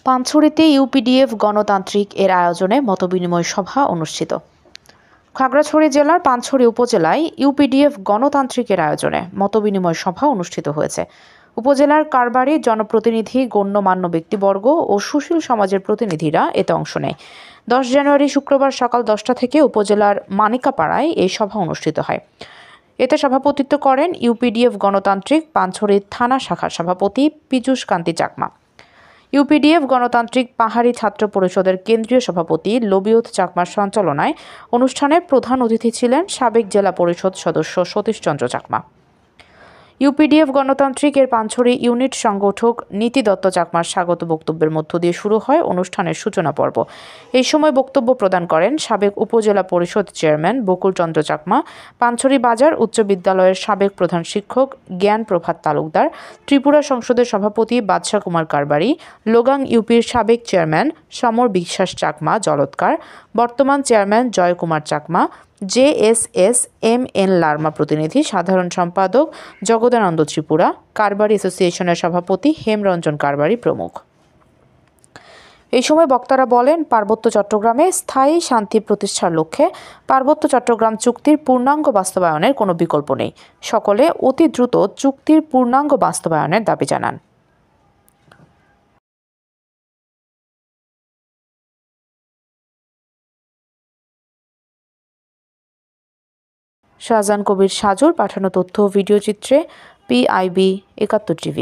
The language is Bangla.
পানছড়িতে ইউপিডিএফ গণতান্ত্রিক এর আয়োজনে মতবিনিময় সভা অনুষ্ঠিত। খাগড়াছড়ি জেলার পানছড়ি উপজেলায় ইউপিডিএফ গণতান্ত্রিকের আয়োজনে মতবিনিময় সভা অনুষ্ঠিত হয়েছে। উপজেলার কারবারি জনপ্রতিনিধি, গণ্যমান্য ব্যক্তিবর্গ ও সুশীল সমাজের প্রতিনিধিরা এতে অংশ নেয়। 10 জানুয়ারি শুক্রবার সকাল 10টা থেকে উপজেলার মানিকাপাড়ায় এই সভা অনুষ্ঠিত হয়। এতে সভাপতিত্ব করেন ইউপিডিএফ গণতান্ত্রিক পানছড়ি থানা শাখার সভাপতি পীযূষ কান্তি চাকমা। ইউপিডিএফ গণতান্ত্রিক পাহাড়ি ছাত্র পরিষদের কেন্দ্রীয় সভাপতি লবিউত চাকমার সঞ্চালনায় অনুষ্ঠানে প্রধান অতিথি ছিলেন সাবেক জেলা পরিষদ সদস্য সতীশ চন্দ্র চাকমা। ইউপিডিএফ গণতান্ত্রিক এর পানছড়ি ইউনিট সংগঠক নীতি দত্ত চাকমার স্বাগত বক্তব্যের মধ্য দিয়ে শুরু হয় অনুষ্ঠানের সূচনা পর্ব। এই সময় বক্তব্য প্রদান করেন সাবেক উপজেলা পরিষদ চেয়ারম্যান বকুল চন্দ্র চাকমা, পানছড়ি বাজার উচ্চ বিদ্যালয়ের সাবেক প্রধান শিক্ষক জ্ঞান প্রভাত তালুকদার, ত্রিপুরা সংসদের সভাপতি বাদশা কুমার কারবারি, লোগাং ইউপির সাবেক চেয়ারম্যান সমর বিশ্বাস চাকমা জলৎকার, বর্তমান চেয়ারম্যান জয় কুমার চাকমা, JSS-MN লার্মা প্রতিনিধি, সাধারণ সম্পাদক জগদানন্দ ত্রিপুরা, কারবারি অ্যাসোসিয়েশনের সভাপতি হেমরঞ্জন কারবারি প্রমুখ। এই সময় বক্তারা বলেন, পার্বত্য চট্টগ্রামে স্থায়ী শান্তি প্রতিষ্ঠার লক্ষ্যে পার্বত্য চট্টগ্রাম চুক্তির পূর্ণাঙ্গ বাস্তবায়নের কোনো বিকল্প নেই। সকলে অতি দ্রুত চুক্তির পূর্ণাঙ্গ বাস্তবায়নের দাবি জানান। শাহজাহান কবির সাজুর পাঠানো তথ্য ও ভিডিও চিত্রে PIB 71 TV।